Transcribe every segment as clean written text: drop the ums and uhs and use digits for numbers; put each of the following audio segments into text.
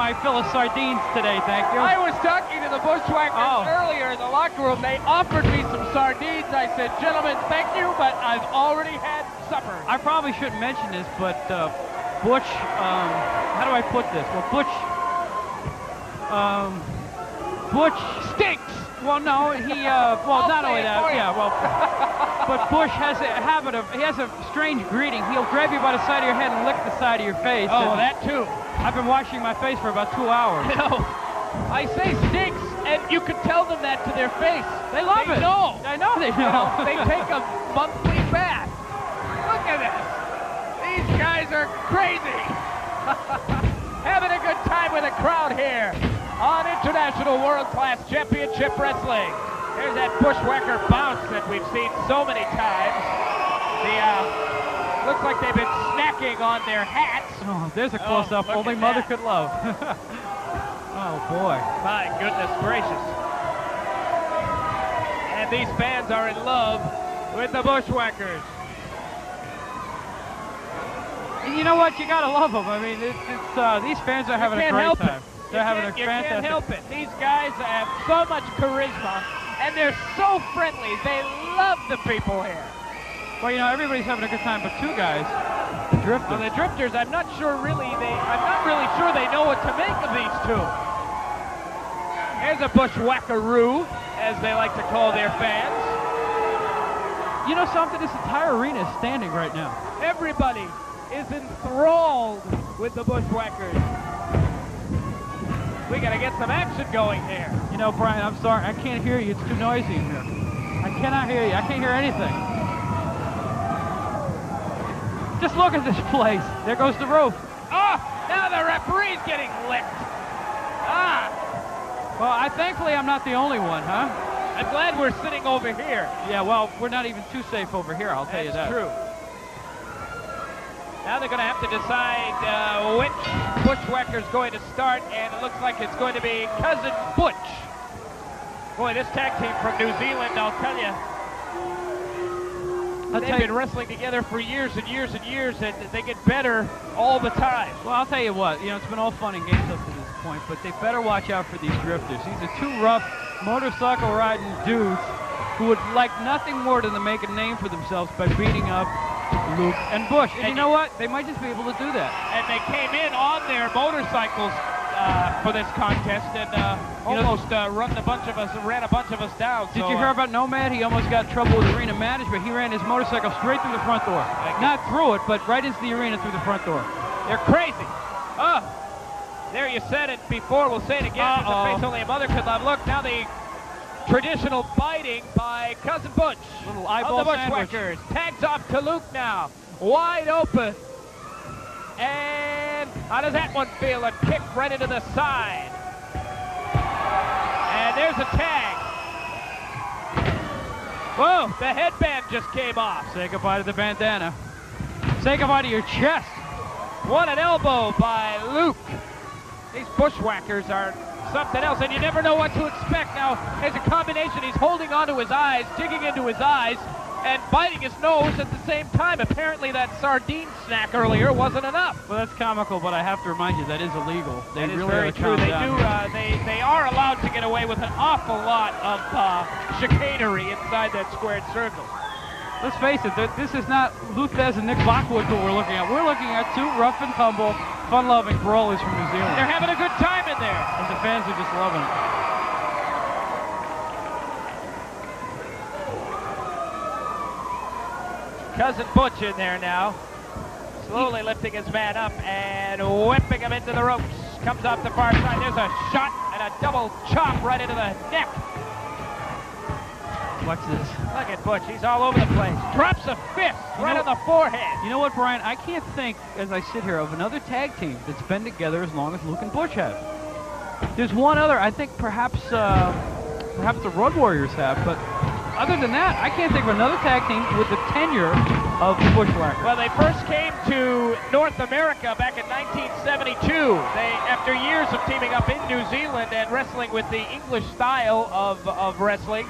my fill of sardines today, thank you. I was talking to the Bushwhackers earlier in the locker room. They offered me some sardines. I said, gentlemen, thank you, but I've already had supper. I probably shouldn't mention this, but Butch, how do I put this? Well, Butch stinks. Well, no, he, well, not only that, yeah, well, but Bush has a habit of, he has a strange greeting. He'll grab you by the side of your head and lick the side of your face. Oh, that too. I've been washing my face for about 2 hours. No, I say stinks, and you can tell them that to their face. They love it. Know. I know they know. They take a monthly bath. Look at this. These guys are crazy. Having a good time with the crowd here on International World Class Championship Wrestling. There's that Bushwhacker bounce that we've seen so many times. Looks like they've been snacking on their hats. Oh, there's a close-up only mother could love. Oh, boy. My goodness gracious. And these fans are in love with the Bushwhackers. You know what? You gotta love them. I mean, these fans are having a great time. They're having a fantastic. You can't help it. These guys have so much charisma, and they're so friendly. They love the people here. Well, you know, everybody's having a good time, but two guys, the Drifters. Well, the Drifters, I'm not really sure they know what to make of these two. Here's a Bushwhackaroo, as they like to call their fans. You know something? This entire arena is standing right now. Everybody is enthralled with the Bushwhackers. We gotta get some action going here. You know, Brian, I'm sorry, I can't hear you. It's too noisy in here. I cannot hear you. I can't hear anything. Just look at this place. There goes the roof. Oh, now the referee's getting licked. Ah. Well, thankfully I'm not the only one, huh? I'm glad we're sitting over here. Yeah, well, we're not even too safe over here, I'll tell you that. That's true. Now they're going to have to decide which Bushwhacker's going to start, and it looks like it's going to be Cousin Butch. Boy, this tag team from New Zealand, I'll tell you, they've been wrestling together for years and years and years, and they get better all the time. Well, I'll tell you what, you know, it's been all fun and games up to this point, but they better watch out for these Drifters. These are two rough motorcycle riding dudes who would like nothing more than to make a name for themselves by beating up Luke and Bush. And you know what? They might just be able to do that. And they came in on their motorcycles for this contest and almost ran a bunch of us down. Did you hear about Nomad? He almost got in trouble with arena management. He ran his motorcycle straight through the front door. Not through it, but right into the arena through the front door. They're crazy. Oh, there you said it before. We'll say it again. It's a face only a mother could love. Look, now the traditional biting by Cousin Butch. Little eyeball of the Bushwhackers. Tags off to Luke now. Wide open. And how does that one feel? A kick right into the side. And there's a tag. Whoa, the headband just came off. Say goodbye to the bandana. Say goodbye to your chest. What an elbow by Luke. These Bushwhackers are something else, and you never know what to expect. Now, there's a combination. He's holding onto his eyes, digging into his eyes, and biting his nose at the same time. Apparently that sardine snack earlier wasn't enough. Well, that's comical, but I have to remind you that is illegal. That is very true. They do. They are allowed to get away with an awful lot of chicanery inside that squared circle. Let's face it, this is not Luthez and Nick Lockwood that we're looking at. We're looking at two rough and tumble, fun-loving brawlers from New Zealand. They're having a good time in there. And the fans are just loving it. Cousin Butch in there now, slowly lifting his man up and whipping him into the ropes. Comes off the far side. There's a shot and a double chop right into the neck. Watch this. Look at Butch. He's all over the place. Drops a fist right on the forehead. You know what, Brian? I can't think, as I sit here, of another tag team that's been together as long as Luke and Butch have. There's one other. I think perhaps the Road Warriors have, but other than that, I can't think of another tag team with the tenure of the Bushwhackers. Well, they first came to North America back in 1972. After years of teaming up in New Zealand and wrestling with the English style of wrestling,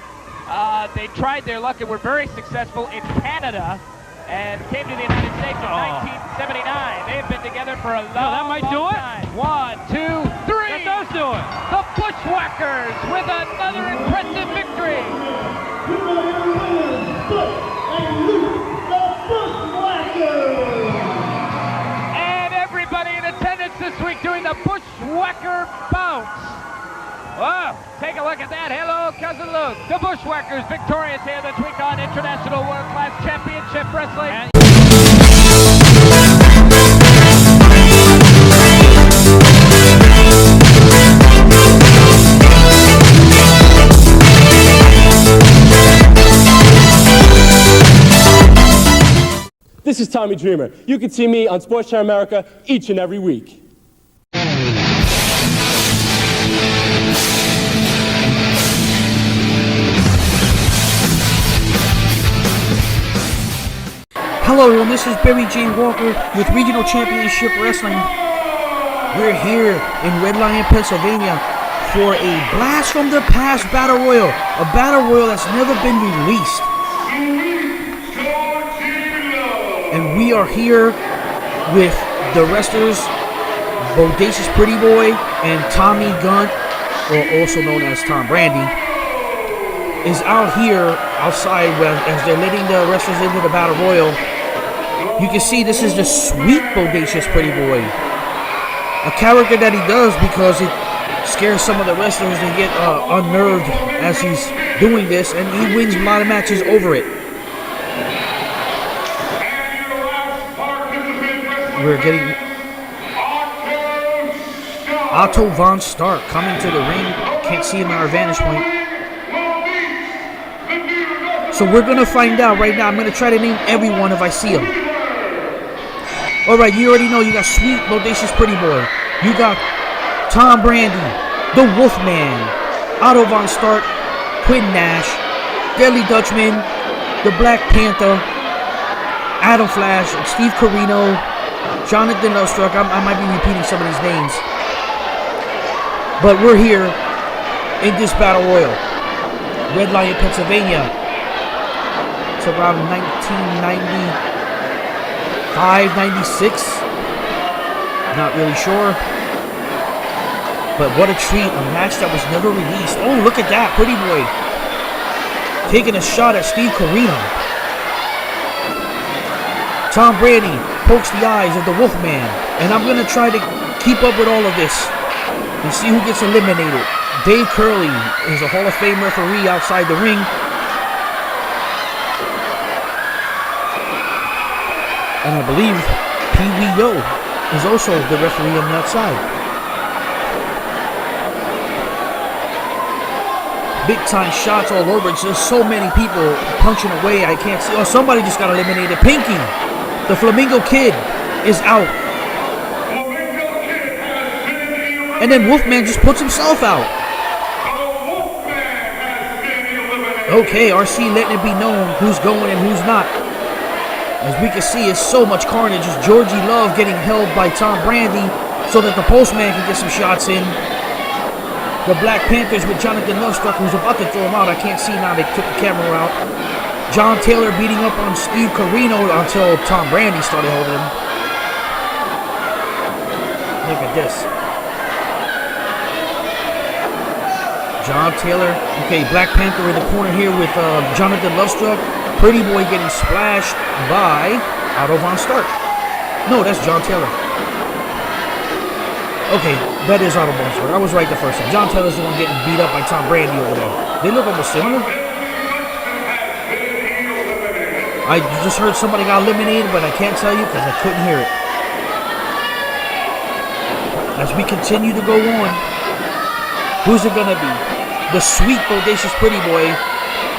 they tried their luck and were very successful in Canada. and came to the United States in 1979. They've been together for a long, that might do it. time. 1, 2, 3. That does do it. The Bushwhackers with another impressive victory. And everybody in attendance this week doing the Bushwhacker bounce. Wow, take a look at that. Hello, Cousin Luke. The Bushwhackers victorious here this week on International World Class Championship Wrestling. This is Tommy Dreamer. You can see me on Sports Channel America each and every week. Hello everyone, this is Barry J. Walker with Regional Championship Wrestling. We're here in Red Lion, Pennsylvania for a Blast from the Past Battle Royal. A Battle Royal that's never been released. And we are here with the wrestlers, Bodacious Pretty Boy and Tommy Gunn, or also known as Tom Brandy, is out here outside as they're letting the wrestlers into the Battle Royal. You can see this is the sweet Bodacious Pretty Boy. A character that he does because it scares some of the wrestlers to get unnerved as he's doing this, and he wins a lot of matches over it. We're getting Otto von Stark coming to the ring. Can't see him at our vantage point. So we're going to find out right now. I'm going to try to name everyone if I see them. Alright, you already know you got Sweet Bodacious Pretty Boy. You got Tom Brandy, the Wolfman, Otto von Stark, Quinn Nash, Deadly Dutchman, the Black Panther, Adam Flash, Steve Corino, Jonathan Lovestruck. I might be repeating some of these names. But we're here in this Battle Royal. Red Lion, Pennsylvania. It's around 1995, 96. Not really sure. But what a treat. A match that was never released. Oh, look at that. Pretty Boy taking a shot at Steve Corino. Tom Brandy pokes the eyes of the Wolfman, and I'm going to try to keep up with all of this and see who gets eliminated. Dave Curley is a Hall of Fame referee outside the ring. And I believe Pee Wee Yo is also the referee on that side. Big time shots all over. It's just so many people punching away. I can't see. Oh, somebody just got eliminated. Pinky, the Flamingo Kid, is out. And then Wolfman just puts himself out. Okay, RC letting it be known who's going and who's not. As we can see, it's so much carnage. It's Georgie Love getting held by Tom Brandy so that the Postman can get some shots in. The Black Panthers with Jonathan Lovestruck, who's about to throw him out. I can't see now. They took the camera out. John Taylor beating up on Steve Corino until Tom Brandy started holding him. Look at this. John Taylor. Okay, Black Panther in the corner here with Jonathan Lovestruck. Pretty Boy getting splashed by Otto von Stark. No, that's John Taylor. Okay, that is Otto von Stark. I was right the first time. John Taylor's the one getting beat up by Tom Brandy over there. They look almost similar. I just heard somebody got eliminated, but I can't tell you because I couldn't hear it. As we continue to go on, who's it going to be? The sweet, bodacious Pretty Boy,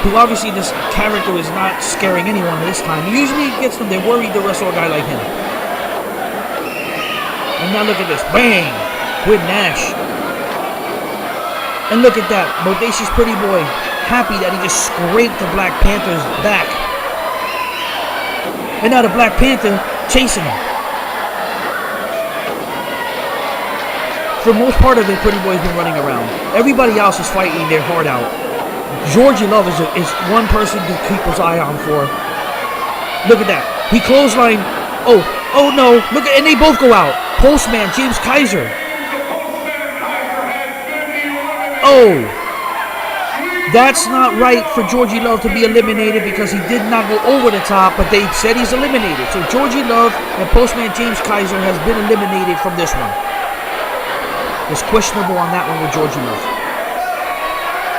who obviously this character is not scaring anyone this time. He usually gets them, they're worried to wrestle a guy like him. And now look at this. Bang! With Nash. And look at that. Bodacious Pretty Boy, happy that he just scraped the Black Panther's back. And now the Black Panther chasing him. For the most part of it, Pretty Boy's been running around. Everybody else is fighting their heart out. Georgie Love is one person to keep his eye on for. Look at that. He clothesline. Oh no. Look at, and they both go out. Postman, James Kieser. Oh. That's not right for Georgie Love to be eliminated because he did not go over the top, but they said he's eliminated. So Georgie Love and Postman James Kieser has been eliminated from this one. It's questionable on that one with Georgie Love.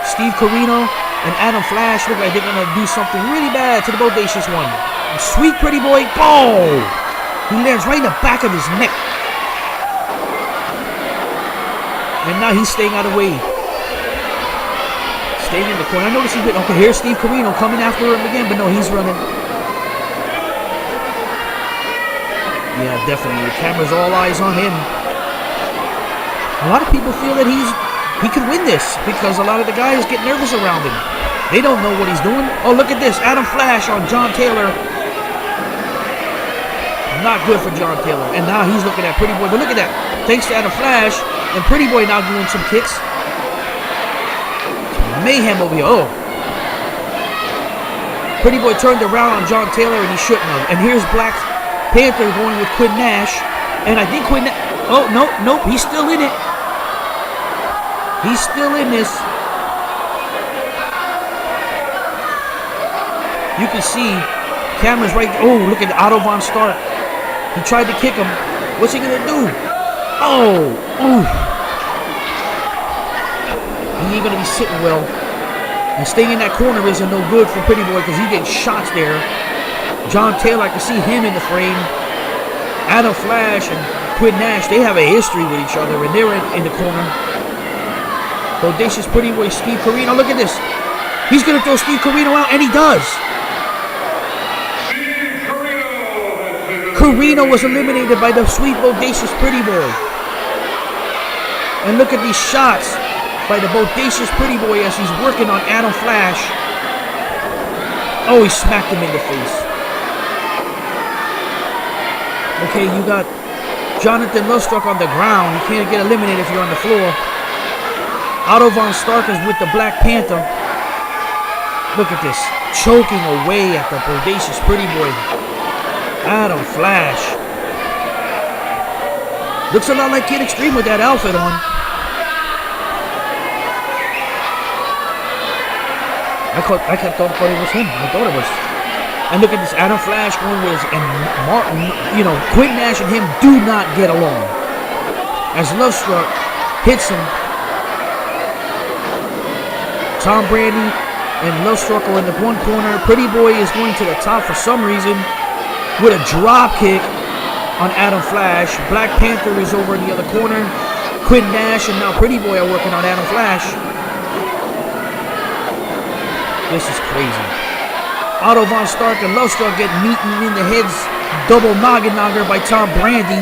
Steve Corino and Adam Flash look like they're going to do something really bad to the Bodacious one. And Sweet Pretty Boy, oh! He lands right in the back of his neck. And now he's staying out of the way. Staying in the corner. I noticed he's been, okay, here's Steve Corino coming after him again, but no, he's running. Yeah, definitely. The camera's all eyes on him. A lot of people feel that he could win this because a lot of the guys get nervous around him. They don't know what he's doing. Oh, look at this. Adam Flash on John Taylor. Not good for John Taylor. And now he's looking at Pretty Boy. But look at that. Thanks to Adam Flash. And Pretty Boy now doing some kicks. Mayhem over here. Oh. Pretty Boy turned around on John Taylor and he shouldn't have. And here's Black Panther going with Quinn Nash. And I think Quinn Nash. Oh, nope. He's still in it. He's still in this. You can see cameras right there. Oh, look at Otto Von Stark. He tried to kick him. What's he gonna do? Oh, ooh. He ain't gonna be sitting well. And staying in that corner isn't no good for Pretty Boy because he gets shots there. John Taylor, I can see him in the frame. Adam Flash and Quinn Nash, they have a history with each other and they're in the corner. Bodacious Pretty Boy, Steve Corino, look at this. He's gonna throw Steve Corino out, and he does. Corino was eliminated by the sweet Bodacious Pretty Boy. And look at these shots by the Bodacious Pretty Boy as he's working on Adam Flash. Oh, he smacked him in the face. Okay, you got Jonathan Lovestruck on the ground. You can't get eliminated if you're on the floor. Otto Von Stark is with the Black Panther. Look at this. Choking away at the Bodacious Pretty Boy. Adam Flash. Looks a lot like Kid Extreme with that outfit on. I kept thought it was him. I thought it was. And look at this. Adam Flash going with his, and Martin, Quinn Nash and him do not get along. As Lovestruck hits him. Tom Brady and Lovestruck are in the one corner. Pretty Boy is going to the top for some reason with a drop kick on Adam Flash. Black Panther is over in the other corner. Quinn Nash and now Pretty Boy are working on Adam Flash. This is crazy. Otto Von Stark and Lovestruck get meeting in the heads. Double noggin knocker by Tom Brady.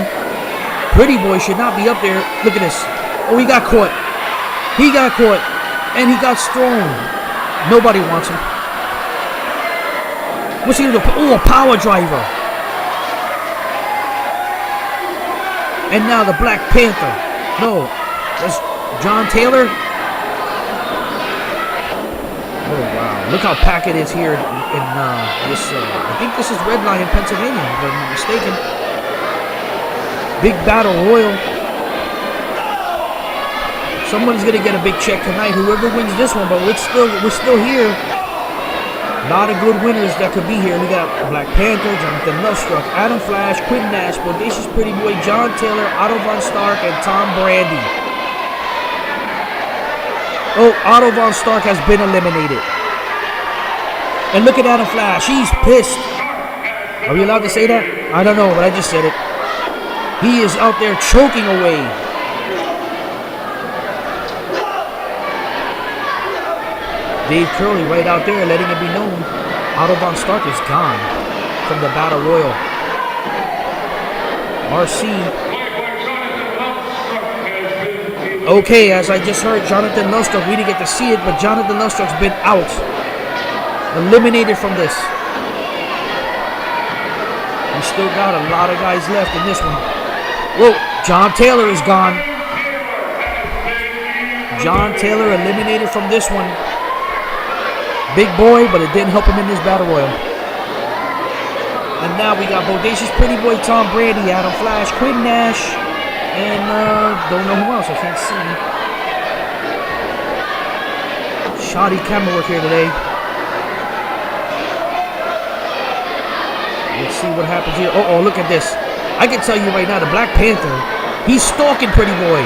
Pretty Boy should not be up there. Look at this. Oh, he got caught. He got caught. And he got thrown. Nobody wants him. What's he gonna do? Oh, a power driver. And now the Black Panther. No, that's John Taylor. Oh wow! Look how packed it is here in this. I think this is Red Lion, Pennsylvania, if I'm not mistaken. Big battle royal. Someone's gonna get a big check tonight. Whoever wins this one, but we're still here. A lot of good winners that could be here. We got Black Panther, Jonathan Lovestruck, Adam Flash, Quinn Nash, Bodacious Pretty Boy, John Taylor, Otto Von Stark, and Tom Brady. Oh, Otto Von Stark has been eliminated. And look at Adam Flash. He's pissed. Are we allowed to say that? I don't know, but I just said it. He is out there choking away. Dave Curley right out there letting it be known. Otto Von Stark is gone from the Battle Royal. RC. Okay, as I just heard, Jonathan Lovestruck, we didn't get to see it, but Jonathan Lovestruck's been out. Eliminated from this. We still got a lot of guys left in this one. Whoa, John Taylor is gone. John Taylor eliminated from this one. Big boy, but it didn't help him in this battle royal. And now we got Bodacious Pretty Boy, Tom Brady, Adam Flash, Quinn Nash, and don't know who else. I can't see. Shoddy camera work here today. Let's see what happens here. Oh, look at this. I can tell you right now, the Black Panther, he's stalking Pretty Boy.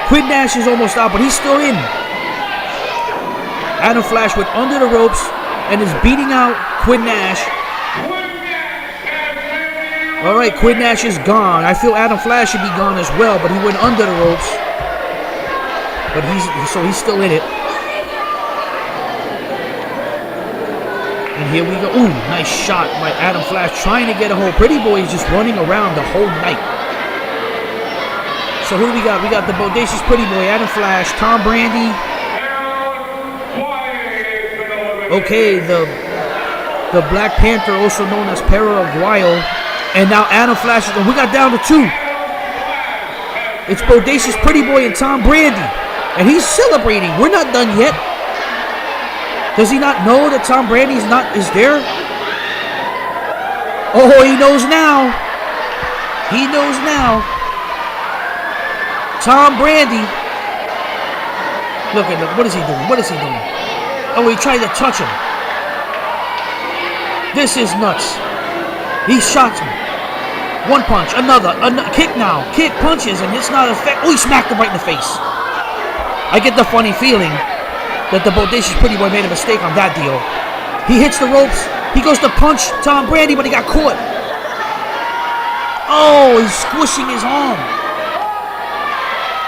Quinn Nash is almost out, but he's still in. Adam Flash went under the ropes and is beating out Quinn Nash. All right, Quinn Nash is gone. I feel Adam Flash should be gone as well, but he went under the ropes. But he's still in it. And here we go. Ooh, nice shot by Adam Flash trying to get a hold. Pretty Boy is just running around the whole night. So who do we got? We got the Bodacious Pretty Boy, Adam Flash, Tom Brady. Okay, the Black Panther, also known as Perro Aguayo. And now Adam Flash, we got down to 2. It's Bodacious Pretty Boy and Tom Brady. And he's celebrating. We're not done yet. Does he not know that Tom Brady is there? Oh, he knows now. He knows now. Tom Brady. Look, what is he doing? What is he doing? Oh, he tried to touch him. This is nuts. He shot him. One punch, another kick now. Kick, punches, and it's not effective. Oh, he smacked him right in the face. I get the funny feeling that the Bodacious Pretty Boy made a mistake on that deal. He hits the ropes. He goes to punch Tom Brady, but he got caught. Oh, he's squishing his arm.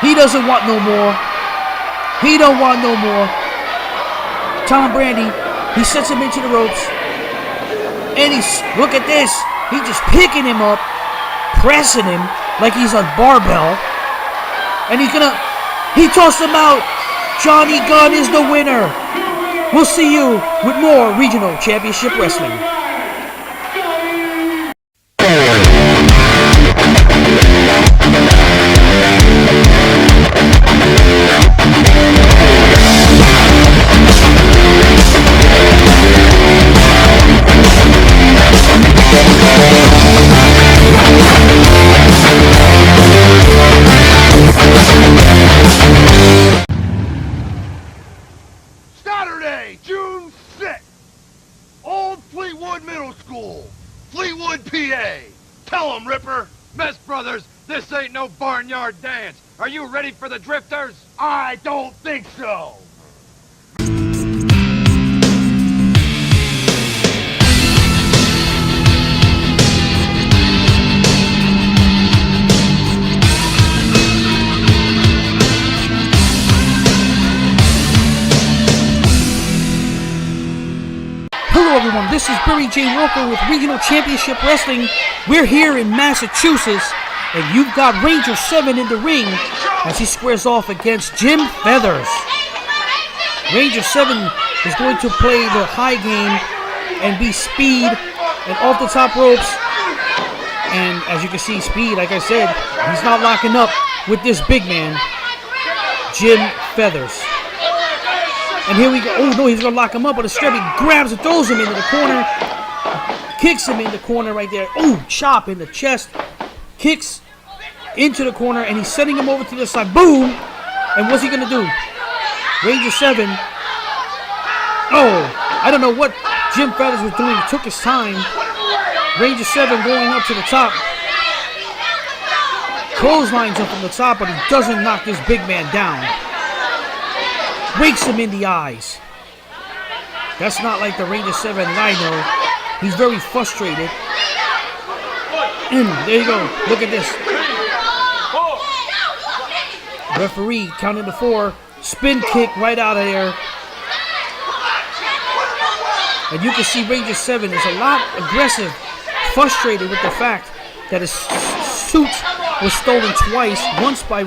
He doesn't want no more. He don't want no more. Tom Brady, he sets him into the ropes. And look at this. He's just picking him up, pressing him like he's a barbell. And he tossed him out. Johnny Gunn is the winner. We'll see you with more Regional Championship Wrestling. Saturday, June 6th, Old Fleetwood Middle School, Fleetwood, PA. Tell 'em, Ripper. Mess Brothers, this ain't no barnyard dance. Are you ready for the drifters? I don't think so. Hello everyone, this is Barry J. Walker with Regional Championship Wrestling. We're here in Massachusetts, and you've got Ranger 7 in the ring as he squares off against Jim Feathers. Ranger 7 is going to play the high game and be speed and off the top ropes. And as you can see, speed, like I said, he's not locking up with this big man, Jim Feathers. And here we go. Oh, no, he's going to lock him up, but instead he grabs and throws him into the corner. Kicks him in the corner right there. Oh, chop in the chest. Kicks into the corner, and he's sending him over to the side. Boom! And what's he going to do? Ranger 7. Oh, I don't know what Jim Feathers was doing. He took his time. Ranger 7 going up to the top. Clotheslines him from the top, but he doesn't knock this big man down. Rakes him in the eyes. That's not like the Ranger 7 that I know. He's very frustrated. And there you go. Look at this. Referee counting to 4. Spin kick right out of there. And you can see Ranger 7 is a lot aggressive, frustrated with the fact that his suit was stolen twice. Once by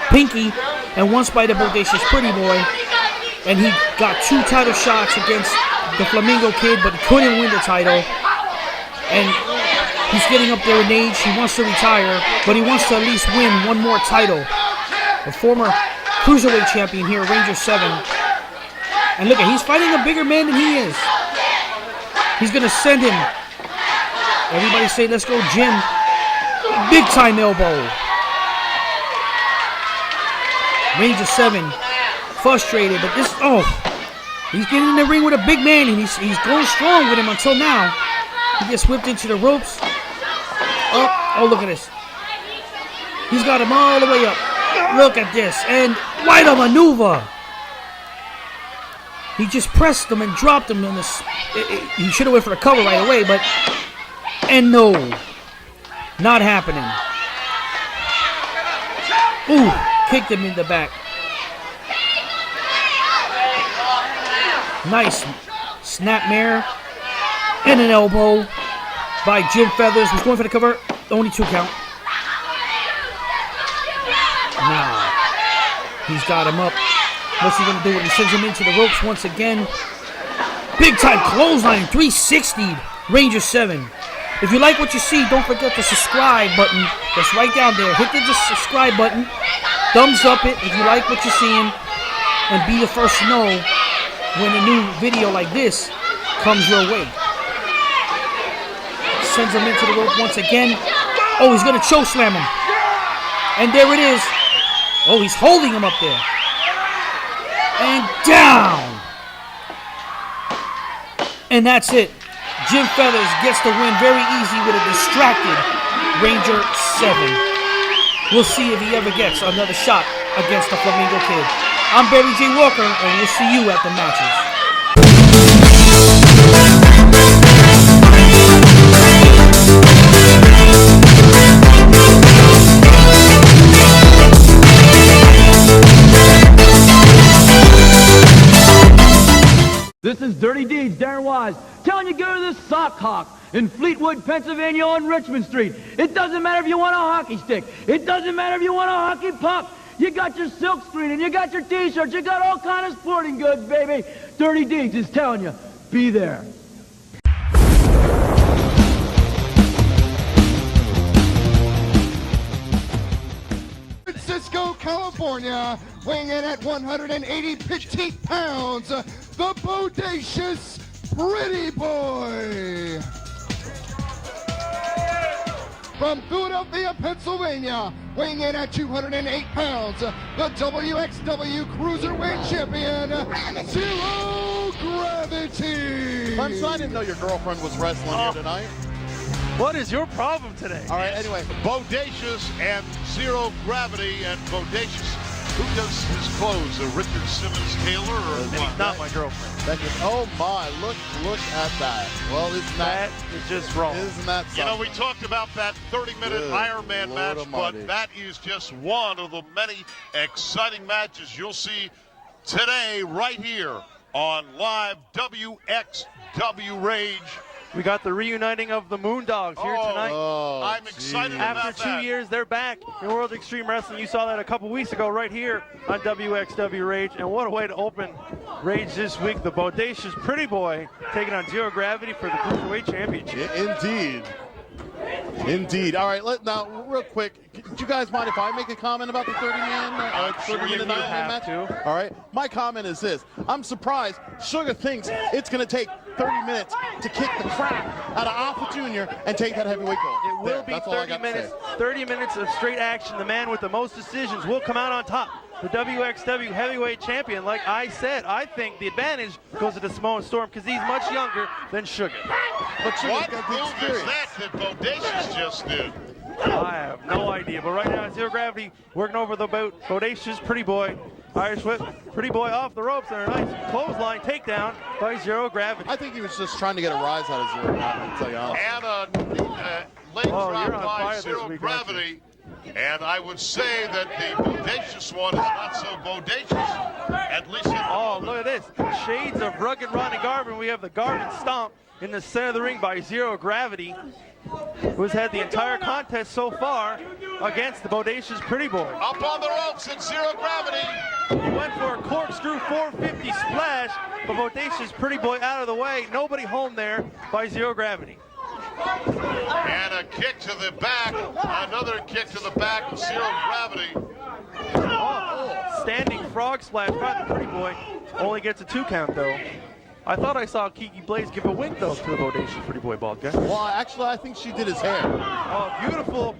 Pinky, and once by the Bodacious Pretty Boy. And he got 2 title shots against the Flamingo Kid, but he couldn't win the title. And he's getting up there in age. He wants to retire, but he wants to at least win one more title. The former Cruiserweight champion here, Ranger 7. And look, he's fighting a bigger man than he is. He's going to send him Everybody say, let's go, Jim. Big time elbow. Ranger 7, frustrated, but this, he's getting in the ring with a big man, and he's going strong with him until now. He gets whipped into the ropes. Oh, look at this. He's got him all the way up. Look at this, and what a maneuver. He just pressed him and dropped him in this. He should have went for the cover right away, but, and no, not happening. Ooh, kicked him in the back. Nice snapmare and an elbow by Jim Feathers. He's going for the cover. Only 2 count. Now he's got him up. What's he going to do? He sends him into the ropes once again. Big time clothesline, 360. Ranger 7. If you like what you see, don't forget the subscribe button. That's right down there. Hit the subscribe button. Thumbs up it if you like what you're seeing. And be the first to know when a new video like this comes your way. Sends him into the rope once again. Oh, he's going to choke slam him. And there it is. Oh, he's holding him up there. And down. And that's it. Jim Feathers gets the win very easy with a distracted Ranger 7. We'll see if he ever gets another shot against the Flamingo Kid. I'm Barry J. Walker, and we'll see you at the matches. This is Dirty Deeds, Darren Wise, telling you go to the Sock Hawk in Fleetwood, Pennsylvania on Richmond Street. It doesn't matter if you want a hockey stick. It doesn't matter if you want a hockey puck. You got your silk screen and you got your t-shirts. You got all kind of sporting goods, baby. Dirty Deeds is telling you, be there. Francisco, California, weighing in at 180 petite pounds, the bodacious Pretty Boy. From Philadelphia, Pennsylvania, weighing in at 208 pounds, the WXW Cruiserweight Champion, Zero Gravity. Clemson, I didn't know your girlfriend was wrestling here tonight. What is your problem today? All right, anyway. Bodacious and Zero Gravity and Bodacious. Who does his clothes? Richard Simmons Taylor or what? Not my girlfriend. That is, oh my, look at that. Well, isn't that is just wrong. Isn't that something? You know, we talked about that 30-minute Ironman match, but that is just one of the many exciting matches you'll see today right here on live WXW Rage. We got the reuniting of the Moondogs here tonight. I'm excited about that. After 2 years, they're back in World Extreme Wrestling. You saw that a couple weeks ago right here on WXW Rage. And what a way to open Rage this week. The Bodacious Pretty Boy taking on Zero Gravity for the Cruiserweight Championship. Indeed. All right, now, real quick, do you guys mind if I make a comment about the 30-minute match? All right, my comment is this. I'm surprised Sugar thinks it's going to take 30 minutes to kick the crap out of Alpha Jr. and take that heavyweight gold. It will be 30 minutes. 30 minutes of straight action. The man with the most decisions will come out on top. The WXW heavyweight champion, like I said, I think the advantage goes to the Samoan Storm because he's much younger than Sugar. But what move is that Bodacious just did? I have no idea, but right now Zero Gravity working over the Bodacious Pretty Boy. Irish whip, Pretty Boy off the ropes, and a nice clothesline takedown by Zero Gravity. I think he was just trying to get a rise out of Zero Gravity, to tell you honestly. And a leg drop by Zero Gravity. And I would say that the Bodacious one is not so bodacious, at least in look at this. Shades of rugged Ronnie Garvin. We have the Garvin stomp in the center of the ring by Zero Gravity, who's had the entire contest so far against the Bodacious Pretty Boy. Up on the ropes in Zero Gravity. He went for a corkscrew 450 splash, but Bodacious Pretty Boy out of the way. Nobody home there by Zero Gravity. And a kick to the back, another kick to the back of Zero Gravity. Standing frog splash by the Pretty Boy. Only gets a 2 count though. I thought I saw Kiki Blaze give a wink, though, to the Bodacious Pretty Boy bald guy. Well, actually, I think she did his hair. Oh, beautiful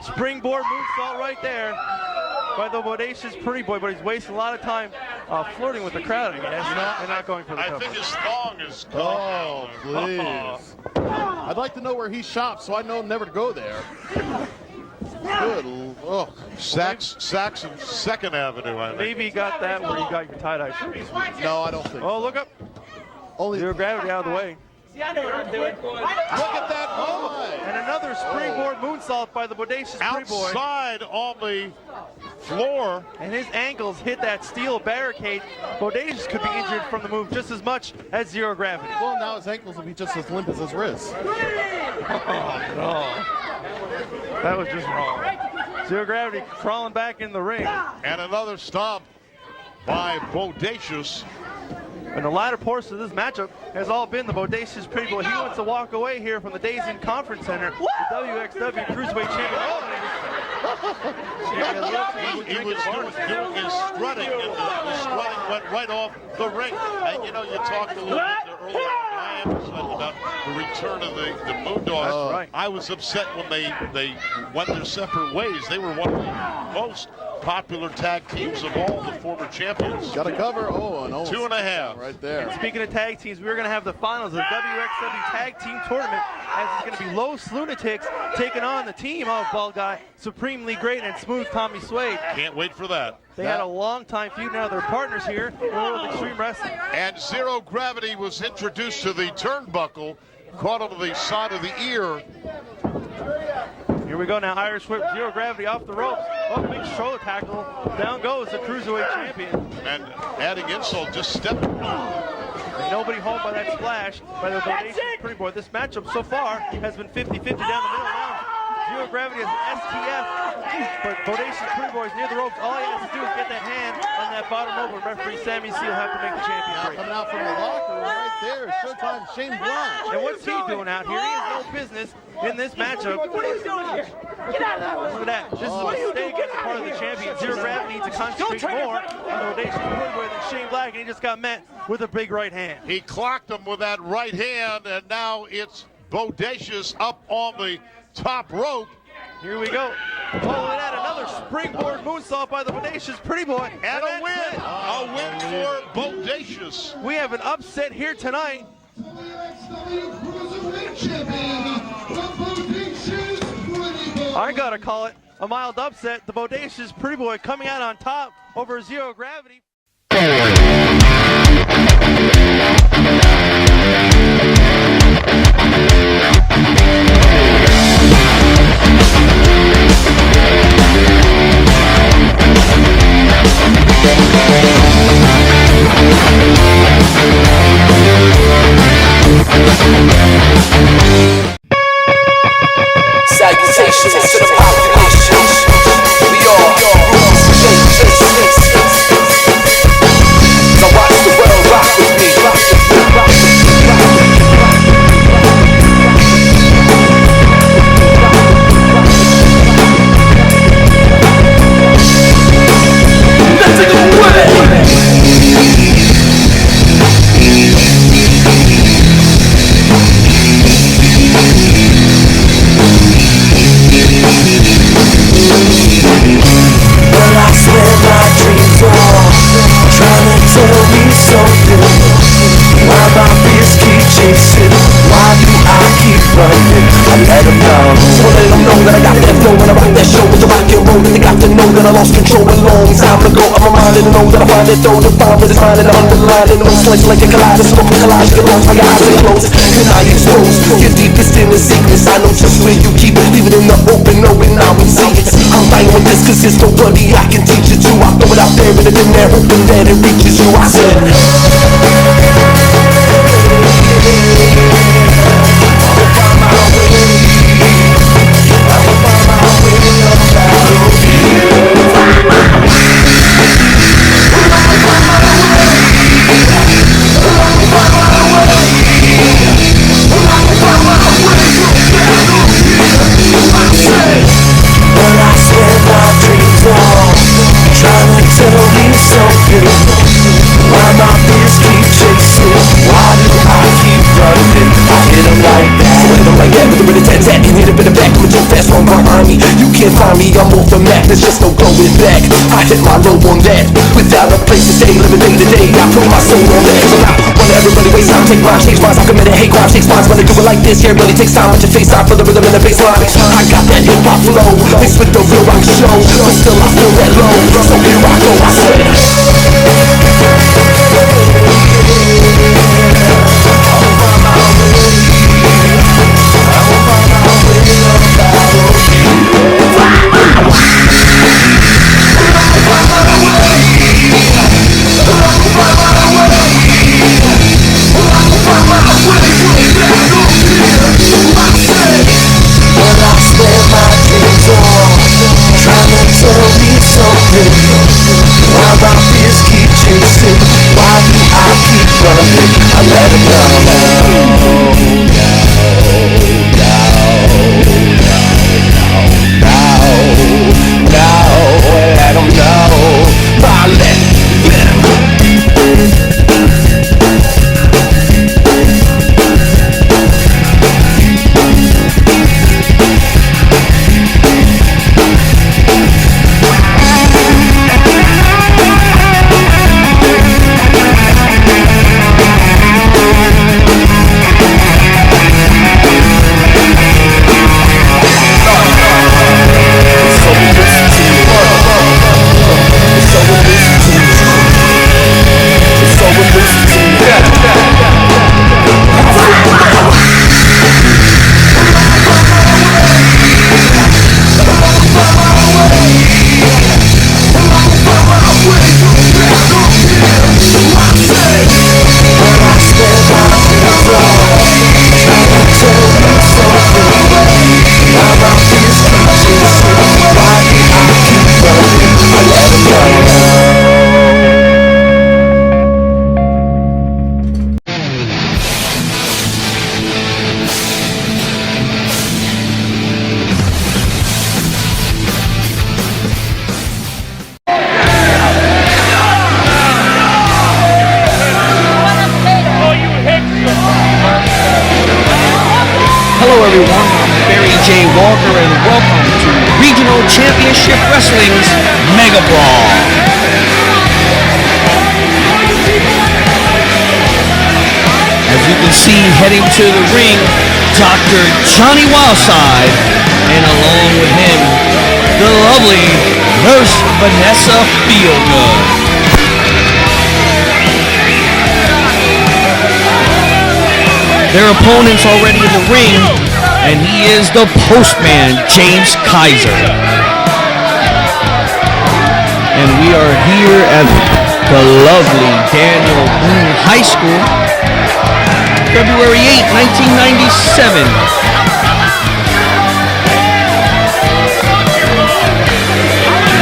springboard moonsault right there by the Bodacious Pretty Boy, but he's wasting a lot of time flirting with the crowd, I guess, and not going for the cover. I think his thong is gone. Oh, please. I'd like to know where he shops so I know never to go there. Good. Oh, Saks and 2nd Avenue, I think. Maybe he got that where you got your tie-dye shirt. No, I don't think Oh, look up. Only Zero gravity out of the way. See, I know what I'm doing. Look at that. Oh, and another springboard moonsault by the Bodacious Pretty Boy. Outside on the floor. And his ankles hit that steel barricade. Bodacious could be injured from the move just as much as Zero Gravity. Well, now his ankles will be just as limp as his wrists. Oh, no. That was just wrong. Zero Gravity crawling back in the ring. And another stomp by Bodacious. And the latter portion of this matchup has all been the Bodacious Pretty Boy. He wants to walk away here from the Days Inn Conference Center. The WXW Cruiserweight Champion. He was doing his strutting, and the strutting went right off the ring. And you know, you talked a little bit earlier when I emphasized about the return of the Moondogs. That's right. I was upset when they went their separate ways. They were one of the most popular tag teams of all the former champions. Got a cover. Oh, and 2.5 right there. And speaking of tag teams, we're going to have the finals of the WXW Tag Team Tournament, as it's going to be Los Lunatics taking on the team of Bald Guy, Supremely Great, and Smooth Tommy Suede. Can't wait for that. They had a long time feud. Now they're partners here in the world of Extreme Wrestling. And Zero Gravity was introduced to the turnbuckle, caught him to the side of the ear. Here we go now, Irish Whip, Zero Gravity off the ropes. Oh, big shoulder tackle. Down goes the Cruiserweight Champion. And adding insult, just stepping. And nobody home by that splash by the Bodacious Pretty Boy. This matchup so far has been 50-50 down the middle now. Zero Gravity has an STF, but Bodacious Pretty Boy is near the ropes. All he has to do is get that hand on that bottom rope, and referee Sammy C will have to make the champion break. Coming out from the locker room right there, Showtime Shane Blanc. And what's he doing out here? He has no business in this matchup. What are you doing here? Get out of that way. Look at that. This is a mistake on the part of the champion. Zero Gravity needs to concentrate more on the Bodacious Pretty Boy than Shane Black, and he just got met with a big right hand. He clocked him with that right hand, and now it's Bodacious up on the top rope. Here we go. Oh, look at that. Another springboard moonsault by the Bodacious Pretty Boy. And a win. A win for Bodacious. We have an upset here tonight. I gotta call it a mild upset. The Bodacious Pretty Boy coming out on top over Zero Gravity. Salutations to the population. We all rules change. Now watch the world rock with me. Nothing away. Well, I swear my dreams are trying to tell me something. Why my fears keep chasing? Why do I keep running? I let them know. So let them know that I got that flow when I rock that show with the rock and roll. They got to know that I lost control a long time ago. I'm reminded to know that I find it though. The find with his mind and underlining. No slice like a kaleidoscope. Collage get lost, my eyes are closed. And I expose your deepest inner secrets. I know just where you keep it. Leave it in the open, knowing I would see it. I'm fine with this cause there's nobody I can teach it to. I throw it out there and it's in there hoping that it reaches you. I said tell me something. Why my fears keep the map, there's just no going back. I hit my low on that, without a place to stay, living day to day. I put my soul on that. So now, when everybody waste time, take mine, change minds. I'm committed hate crime, shake spines. When I do it like this, yeah, it really takes time. But your face time for the rhythm and the bass line. I got that hip hop flow, mixed with the real rock show. But still I feel that low, so here I go, I say. Championship Wrestling's Mega Brawl. As you can see, heading to the ring, Dr. Johnny Wildside, and along with him, the lovely Nurse Vanessa Feelgood. Their opponents already in the ring, and he is the postman, James Kieser. And we are here at the lovely Daniel Boone High School, February 8, 1997.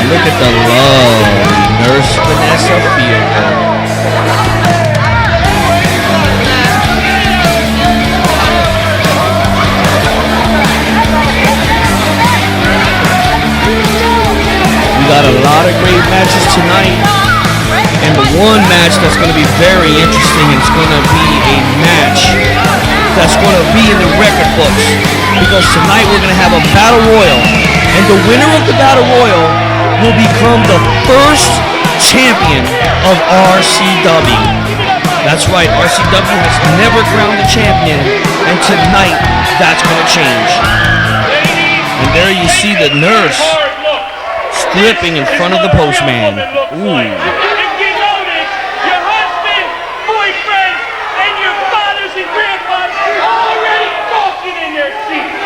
And look at the lovely Nurse Vanessa Feelgood. We got a lot of great matches tonight, and the one match that's going to be very interesting is going to be a match that's going to be in the record books, because tonight we're going to have a battle royal, and the winner of the battle royal will become the first champion of RCW. That's right, RCW has never crowned a champion, and tonight that's going to change. And there you see the nurse stripping in front of the postman. Ooh. If you notice, your husband, boyfriend, and your fathers and grandfathers are already talking in their seats.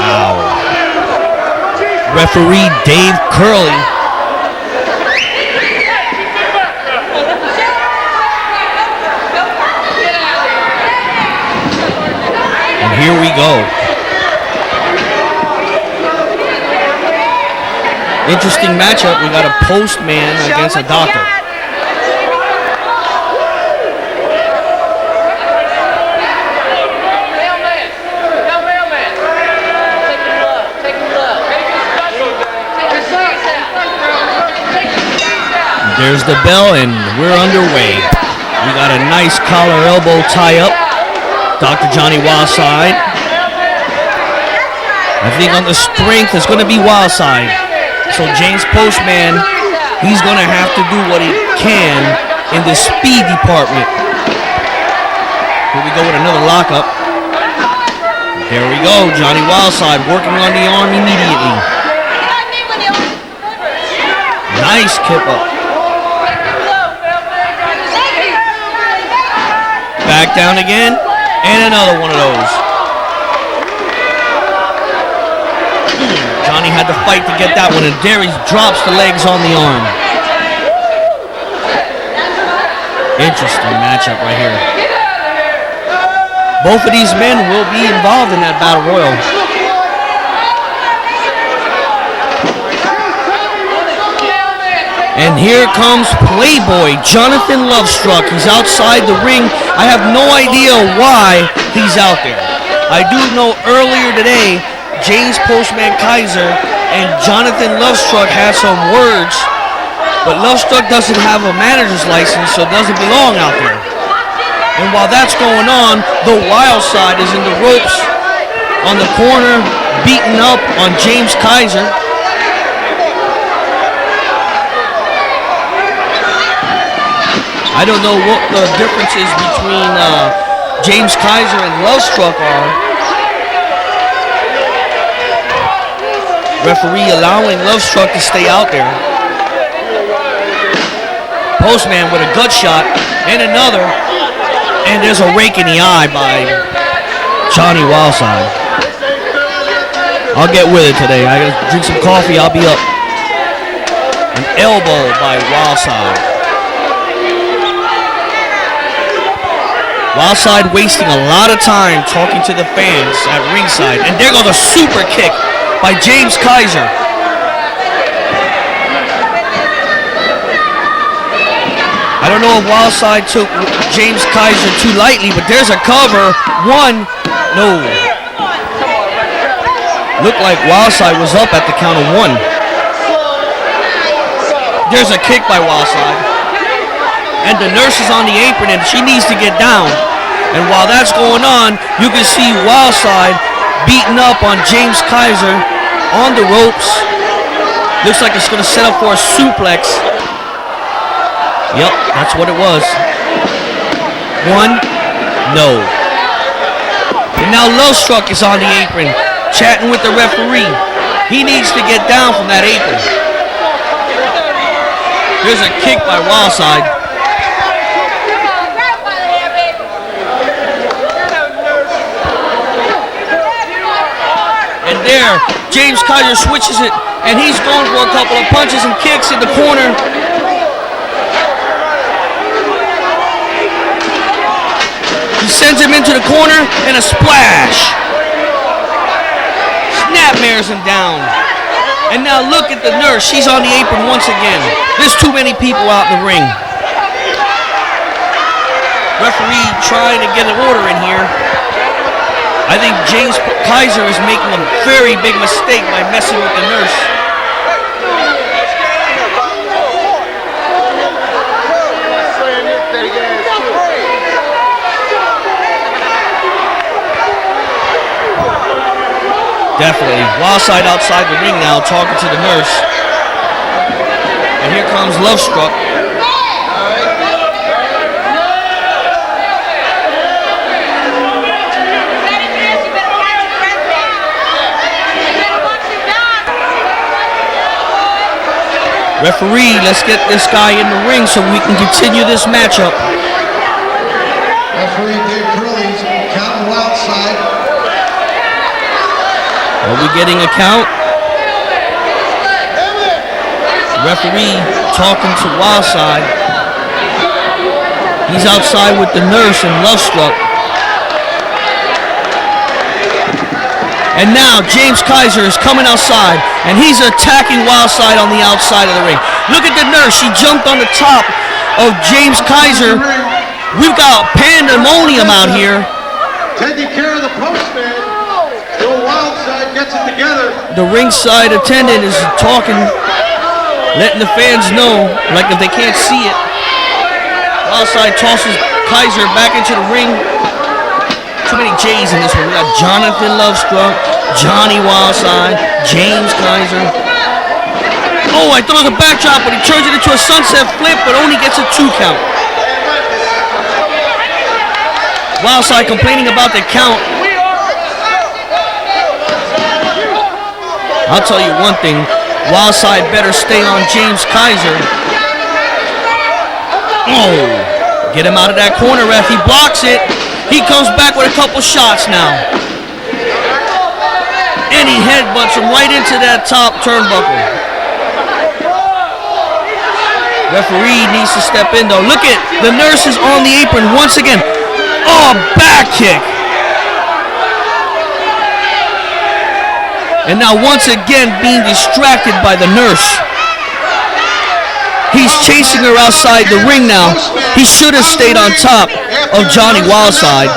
Wow. Referee Dave Curley. And here we go. Interesting matchup. We got a postman against a doctor. There's the bell, and we're underway. We got a nice collar elbow tie up. Dr. Johnny Wildside. I think on the strength it's going to be Wildside. So James Postman, he's going to have to do what he can in the speed department. Here we go with another lockup. There we go, Johnny Wildside working on the arm immediately. Nice kip up. Back down again, and another one of those. Johnny had to fight to get that one, and there he drops the legs on the arm. Interesting matchup right here. Both of these men will be involved in that battle royal. And here comes Playboy Jonathan Lovestruck. He's outside the ring. I have no idea why he's out there. I do know earlier today, James Postman Kieser and Jonathan Lovestruck had some words, but Lovestruck doesn't have a manager's license, so doesn't belong out there. And while that's going on, the Wildside is in the ropes on the corner, beating up on James Kieser. I don't know what the differences between James Kieser and Lovestruck are. Referee allowing Lovestruck to stay out there. Postman with a gut shot and another. And there's a rake in the eye by Johnny Wildside. I'll get with it today. I gotta drink some coffee, I'll be up. An elbow by Wildside. Wildside wasting a lot of time talking to the fans at ringside. And there goes a super kick by James Kieser. I don't know if Wildside took James Kieser too lightly, but there's a cover. One, no. Looked like Wildside was up at the count of one. There's a kick by Wildside. And the nurse is on the apron and she needs to get down. And while that's going on, you can see Wildside beating up on James Kieser on the ropes. Looks like it's going to set up for a suplex. Yep, that's what it was. One, no. And now Lovestruck is on the apron, chatting with the referee. He needs to get down from that apron. There's a kick by Wildside. And there, James Kieser switches it, and he's going for a couple of punches and kicks in the corner. He sends him into the corner, and a splash. Snapmares him down. And now look at the nurse. She's on the apron once again. There's too many people out in the ring. Referee trying to get an order in here. I think James Kieser is making a very big mistake by messing with the nurse. Definitely. Wildside outside the ring now talking to the nurse. And here comes Lovestruck. Referee, let's get this guy in the ring so we can continue this matchup. Referee Dave Curley's counting Wildside. Are we getting a count? Referee talking to Wildside. He's outside with the nurse and Lovestruck. And now James Kieser is coming outside, and he's attacking Wildside on the outside of the ring. Look at the nurse. She jumped on the top of James Kieser. We've got pandemonium out here. Taking care of the postman. The Wildside gets it together. The ringside attendant is talking, letting the fans know, like if they can't see it. Wildside tosses Kieser back into the ring. too many J's in this one. We got Jonathan Lovestruck, Johnny Wildside, James Kieser. Oh, I thought it was a backdrop, but he turns it into a sunset flip, but only gets a 2 count. Wildside complaining about the count. I'll tell you one thing, Wildside better stay on James Kieser. Oh, get him out of that corner, ref. He blocks it. He comes back with a couple shots now. And he headbutts him right into that top turnbuckle. Referee needs to step in though. Look at the nurse is on the apron once again. Oh, back kick. And now once again being distracted by the nurse. He's chasing her outside the ring now. He should have stayed on top of Johnny Wildside.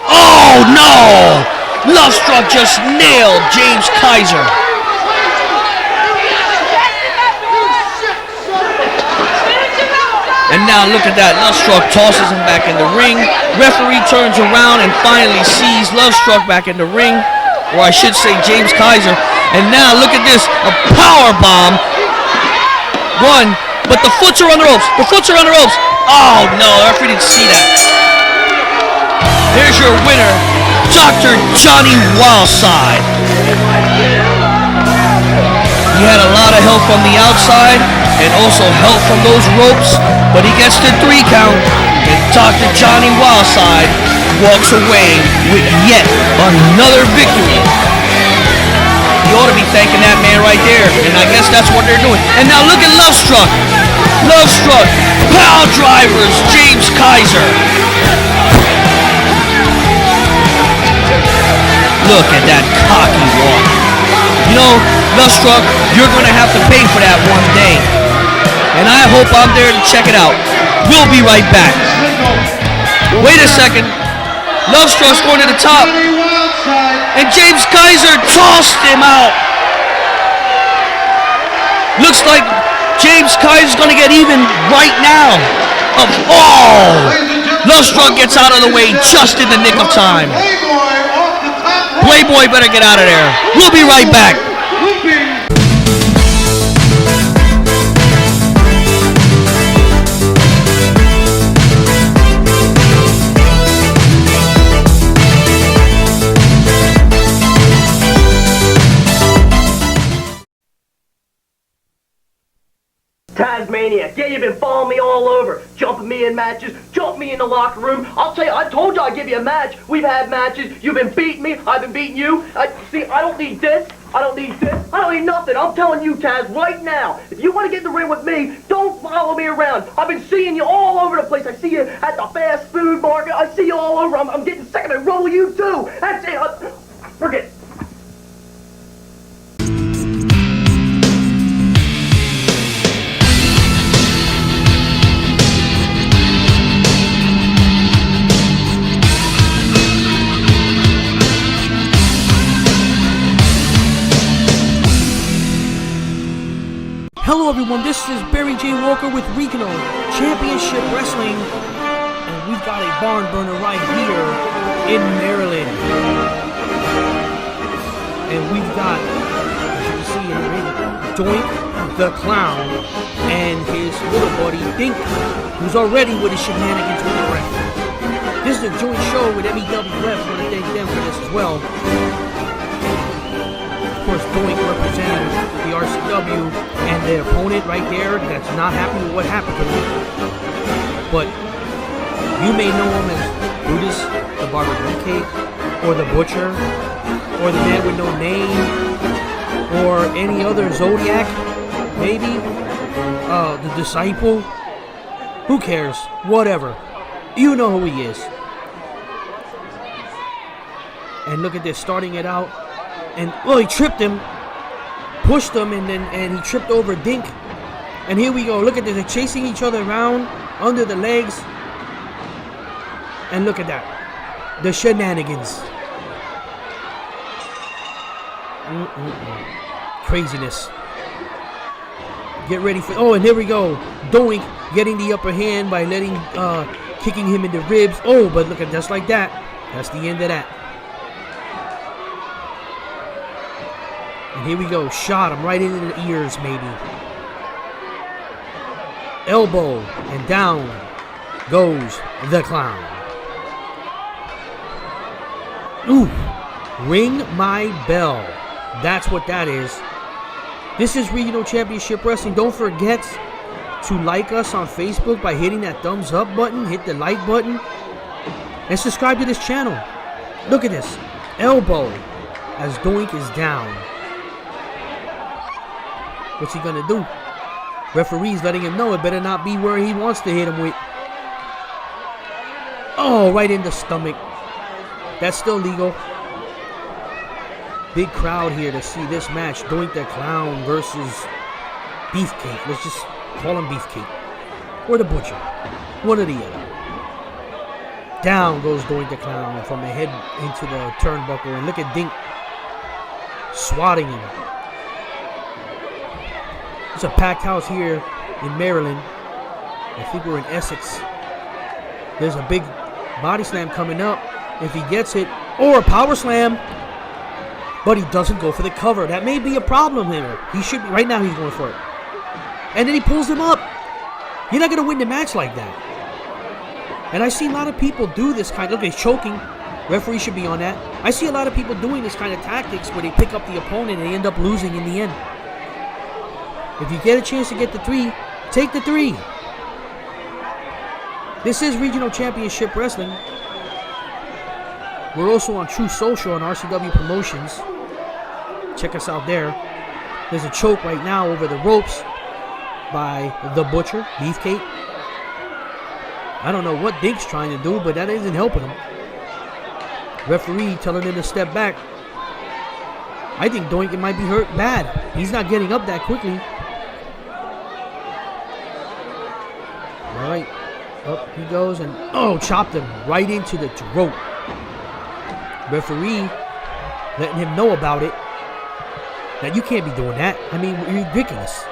Oh no! Lovestruck just nailed James Kieser. And now look at that. Lovestruck tosses him back in the ring. Referee turns around and finally sees Lovestruck back in the ring. Or I should say James Kieser. And now look at this, a power bomb. One, but the foots are on the ropes. The foots are on the ropes. Oh no, the referee didn't see that. There's your winner, Dr. Johnny Wildside. He had a lot of help from the outside and also help from those ropes, but he gets the 3 count. And Dr. Johnny Wildside walks away with yet another victory. You ought to be thanking that man right there, and I guess that's what they're doing. And now look at Lovestruck. Lovestruck, power drivers, James Kieser. Look at that cocky walk. You know, Lovestruck, you're going to have to pay for that one day. And I hope I'm there to check it out. We'll be right back. Wait a second. Lovestruck's going to the top. And James Kieser tossed him out. Looks like James Kieser's going to get even right now. Lovestruck gets out of the way just in the nick of time. Playboy better get out of there. We'll be right back. Tasmania, yeah, you've been following me all over, jumping me in matches, jumping me in the locker room. I'll tell you, I told you I'd give you a match. We've had matches. You've been beating me. I've been beating you. See, I don't need this. I don't need this. I don't need nothing. I'm telling you, Taz, right now, if you want to get in the ring with me, don't follow me around. I've been seeing you all over the place. I see you at the fast food market. I see you all over. I'm getting sick of it. Roll you too. That's it. Forget it. Hello everyone, this is Barry J. Walker with Regional Championship Wrestling, and we've got a barn burner right here in Maryland. And we've got, as you can see in the ring, Doink the Clown and his little buddy Dink, who's already with his shenanigans with the ref. This is a joint show with MEWF. I want to thank them for this as well. Of course, Doink representing the RCW and their opponent right there that's not happy with what happened to him. But you may know him as Brutus, the Barber Cake, or the Butcher, or the Man with No Name, or any other Zodiac, maybe, the Disciple. Who cares? Whatever. You know who he is. And look at this, starting it out. And, well, he tripped him, pushed him, and he tripped over Dink. And here we go. Look at this. They're chasing each other around under the legs. And look at that. The shenanigans. Craziness. Get ready for... Oh, and here we go. Doink getting the upper hand by letting kicking him in the ribs. Oh, but look at just like that. That's the end of that. And here we go. Shot him right into the ears, maybe. Elbow, and down goes the clown. Ooh, ring my bell. That's what that is. This is Regional Championship Wrestling. Don't forget to like us on Facebook by hitting that thumbs up button. Hit the like button. And subscribe to this channel. Look at this. Elbow as Doink is down. What's he gonna do? Referee's letting him know it better not be where he wants to hit him with. Oh, right in the stomach. That's still legal. Big crowd here to see this match. Doink the Clown versus Beefcake. Let's just call him Beefcake. Or the Butcher. One or the other. Down goes Doink the Clown from the head into the turnbuckle. And look at Dink swatting him. It's a packed house here in Maryland. I think we're in Essex. There's a big body slam coming up. If he gets it, or a power slam. But he doesn't go for the cover. That may be a problem here. He should be. Right now he's going for it. And then he pulls him up. You're not going to win the match like that. And I see a lot of people do this kind of... Look, he's choking. Referee should be on that. I see a lot of people doing this kind of tactics where they pick up the opponent and they end up losing in the end. If you get a chance to get the 3, take the 3. This is Regional Championship Wrestling. We're also on True Social on RCW Promotions. Check us out there. There's a choke right now over the ropes by the Butcher, Beefcake. I don't know what Dink's trying to do, but that isn't helping him. Referee telling him to step back. I think Doink might be hurt bad. He's not getting up that quickly. All right, up he goes and chopped him right into the throat. Referee letting him know about it. That you can't be doing that. I mean, you're ridiculous.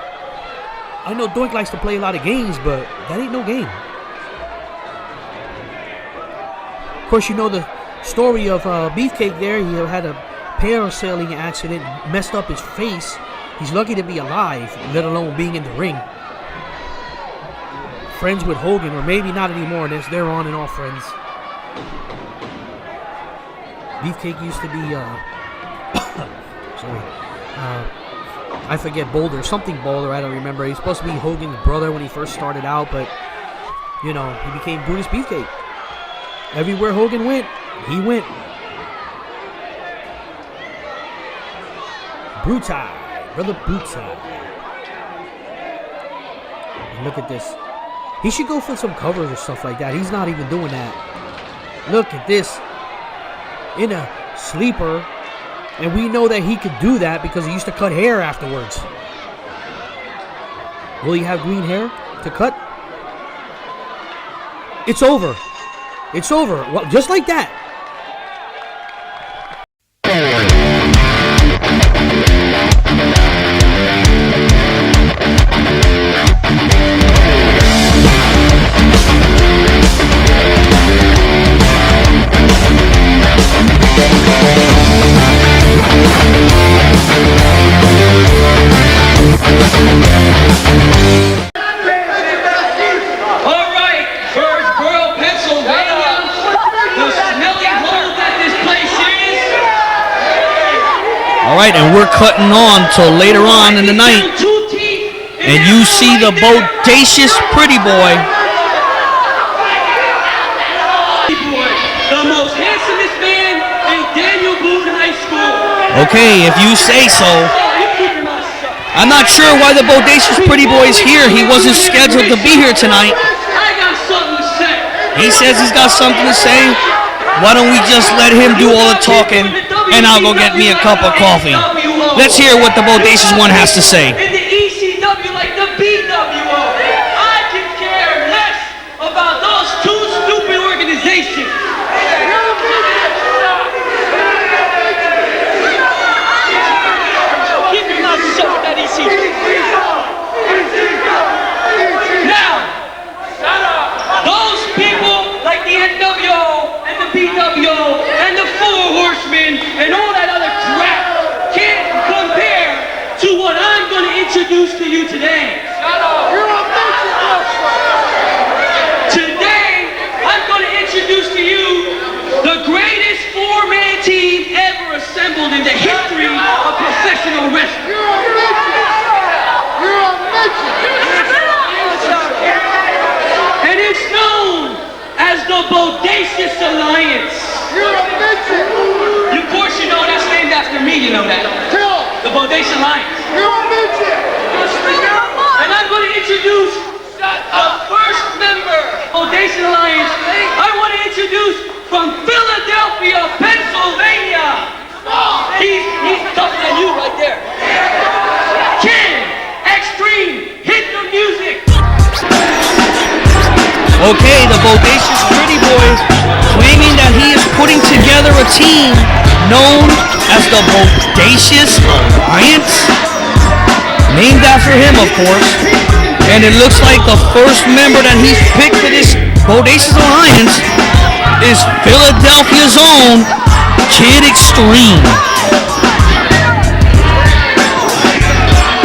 I know Doink likes to play a lot of games, but that ain't no game. Of course, you know the story of Beefcake there. He had a parasailing accident, messed up his face. He's lucky to be alive, let alone being in the ring. Friends with Hogan, or maybe not anymore. They're on and off friends. Beefcake used to be, I forget, Boulder, something Boulder, I don't remember. He's supposed to be Hogan's brother when he first started out, but, you know, he became Brutus Beefcake. Everywhere Hogan went, he went. Brutai, brother Brutai. And look at this. He should go for some covers or stuff like that. He's not even doing that. Look at this. In a sleeper. And we know that he could do that because he used to cut hair afterwards. Will he have green hair to cut? It's over. It's over. Well, just like that. All right, and we're cutting on till later on in the night. And you see the bodacious pretty boy. The most handsomest man in Daniel Boone High School. Okay, if you say so. I'm not sure why the bodacious pretty boy is here. He wasn't scheduled to be here tonight. I got something to say. He says he's got something to say. Why don't we just let him do all the talking, and I'll go get me a cup of coffee. Let's hear what the bodacious one has to say. In the ECW like the BWO. I can care less about those two stupid organizations. Keep your mouth shut with that ECW. Now, those people in the history of professional wrestling. You're a midget! You're a midget! And it's known as the Bodacious Alliance. You're a midget! Of course you know that's named after me, you know that. The Bodacious Alliance. You're a midget! And I'm going to introduce the first member of Bodacious Alliance. I want to introduce from Philadelphia, Pennsylvania. He's tougher than you right there. Ken Extreme, hit the music. Okay, the Bodacious Pretty Boy claiming that he is putting together a team known as the Bodacious Alliance. Named after him, of course. And it looks like the first member that he's picked for this Bodacious Alliance is Philadelphia's own Kid Extreme.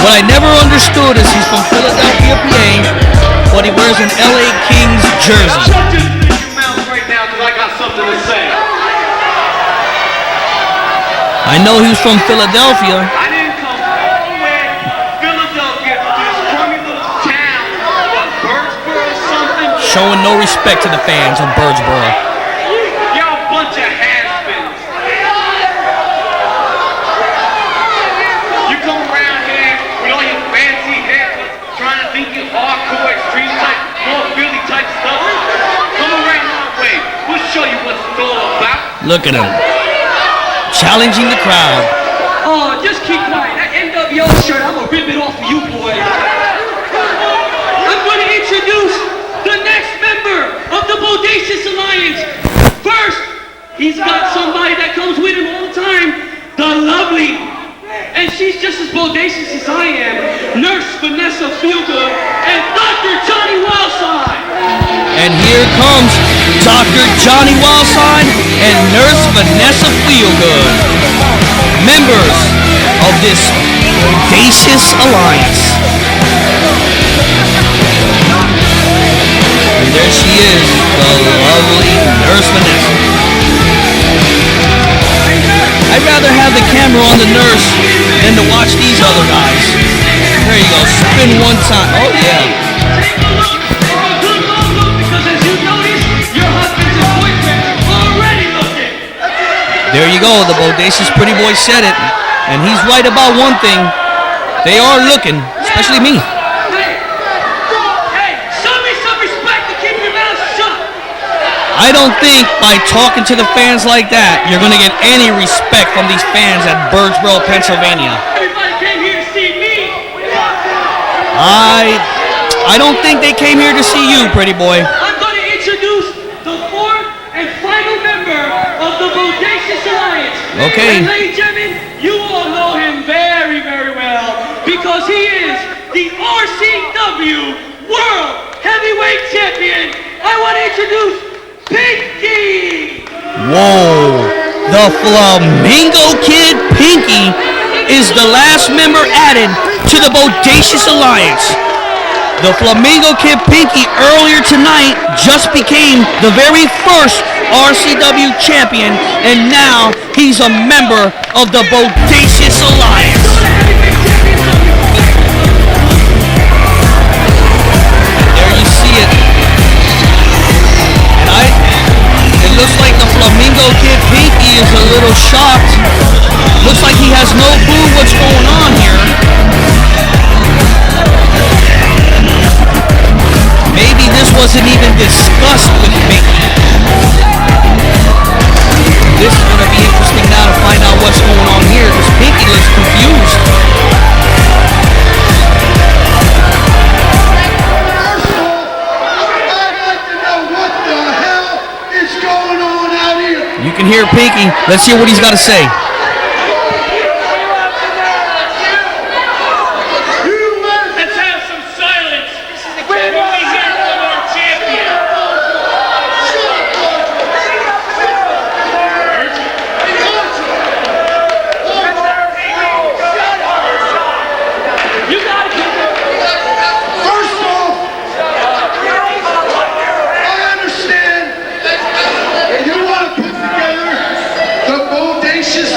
What I never understood is he's from Philadelphia, PA, but he wears an LA Kings jersey. Shut your mouth right now because I got something to say. I know he's from Philadelphia. I didn't come all the way to Philadelphia to this crummy little town of Birdsboro something. Showing no respect to the fans of Birdsboro. Y'all a bunch of has-beens. You come around here with all your fancy haircuts, trying to think you're hardcore, extreme type, more Philly type stuff. Come around my way. We'll show you what it's all about. Look at him. Challenging the crowd. Oh, just keep quiet. That NWO shirt, I'm gonna rip it off of you, boy. I'm gonna introduce the next member of the Bodacious Alliance. First, he's got somebody that comes with him all the time, the lovely, and she's just as bodacious as I am, Nurse Vanessa Feelgood and Dr. Johnny Wildside. And here comes Dr. Johnny Wildside and Nurse Vanessa Feelgood, members of this Bodacious Alliance. And there she is, the lovely Nurse Vanessa. I'd rather have the camera on the nurse than to watch these other guys. There you go, spin one time. Oh yeah. There you go, the Bodacious Pretty Boy said it, and he's right about one thing. They are looking, especially me. Hey, show me some respect to keep your mouth shut. I don't think by talking to the fans like that, you're going to get any respect from these fans at Birdsboro, Pennsylvania. Everybody came here to see me. I don't think they came here to see you, Pretty Boy. I'm going to introduce the fourth and final member of the Bodacious Alliance. Okay. And ladies and gentlemen, you all know him very, very well because he is the RCW World Heavyweight Champion. I want to introduce Pinky. Whoa. The Flamingo Kid Pinky is the last member added to the Bodacious Alliance. The Flamingo Kid Pinky earlier tonight just became the very first RCW champion, and now he's a member of the Bodacious Alliance. There you see it. And it looks like the Flamingo Kid Pinky is a little shocked. Looks like he has no clue what's going on here. Maybe this wasn't even discussed with Pinky. This is going to be interesting now to find out what's going on here because Pinky looks confused. I'd like to know what the hell is going on out here. You can hear Pinky. Let's hear what he's got to say. Let's have some silence. We're only here for our champion. You got it. First off, I understand that you want to put together the Bodacious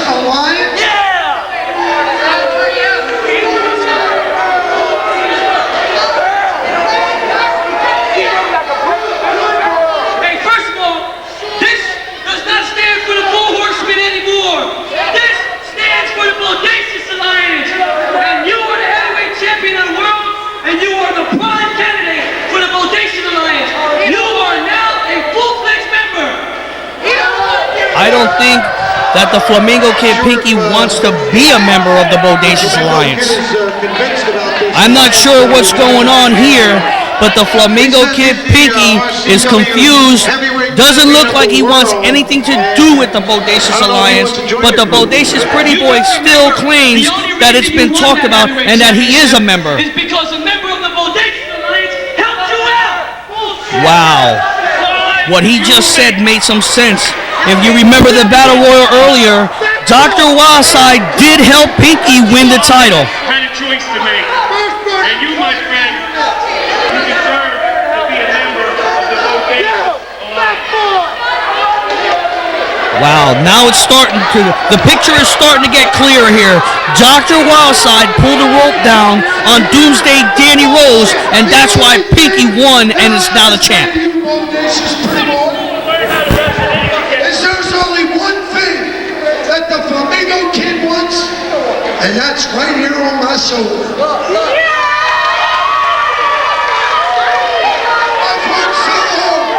don't think that the Flamingo Kid Pinky wants to be a member of the Bodacious Alliance. I'm not sure what's going on here, but the Flamingo Kid Pinky is confused. Doesn't look like he wants anything to do with the Bodacious Alliance, but the Bodacious Pretty Boy still claims that it's been talked about and that he is a member. It's because a member of the Bodacious Alliance helped you out. Wow. What he just said made some sense. If you remember the Battle Royal earlier, Dr. Wildside did help Pinky win the title. Had a choice to make. And you, my friend, you deserve to be a member of the Bodacious Alliance. Wow, now it's the picture is starting to get clearer here. Dr. Wildside pulled the rope down on Doomsday Danny Rose, and that's why Pinky won and is now the champ. There's only one thing that the Flamingo Kid wants, and that's right here on my shoulder. I've worked so hard,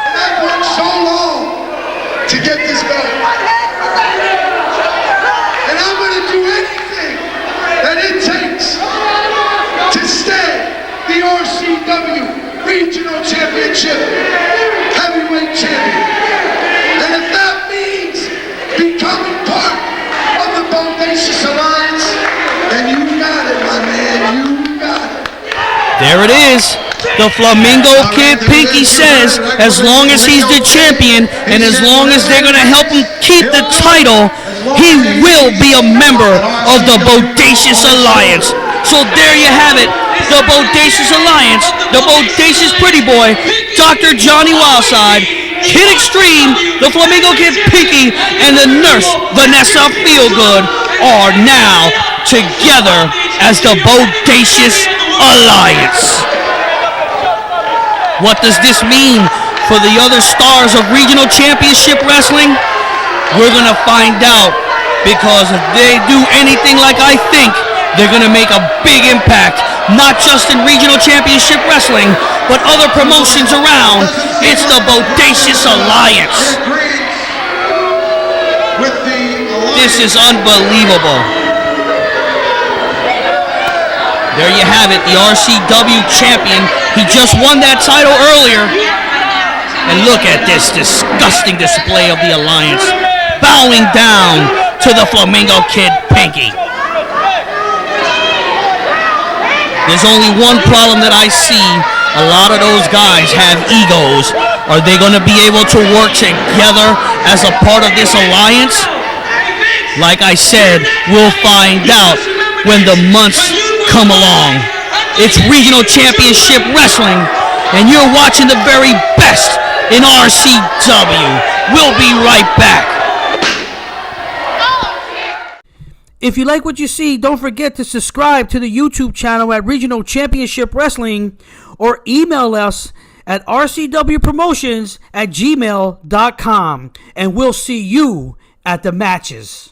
and I've worked so long to get this belt. And I'm going to do anything that it takes to stay the RCW Regional Championship Heavyweight Champion. And if that means becoming part of the Bodacious Alliance, then you got it, my man, you got it. There it is. The Flamingo Kid Pinky says as long as he's the champion and as long as they're going to help him keep the title, he will be a member of the Bodacious Alliance. So there you have it. The Bodacious Alliance, the Bodacious Pretty Boy, Dr. Johnny Wildside, Kid Extreme, the Flamingo Kid Pinky, and the nurse Vanessa Feelgood are now together as the Bodacious Alliance. What does this mean for the other stars of Regional Championship Wrestling? We're going to find out, because if they do anything like I think, they're going to make a big impact, not just in Regional Championship Wrestling, but other promotions around. It's the Bodacious Alliance. This is unbelievable. There you have it, the RCW champion. He just won that title earlier. And look at this disgusting display of the Alliance, bowing down to the Flamingo Kid Pinky. There's only one problem that I see. A lot of those guys have egos. Are they going to be able to work together as a part of this alliance? Like I said, we'll find out when the months come along. It's Regional Championship Wrestling, and you're watching the very best in RCW. We'll be right back. If you like what you see, don't forget to subscribe to the YouTube channel at Regional Championship Wrestling, or email us at rcwpromotions@gmail.com, and we'll see you at the matches.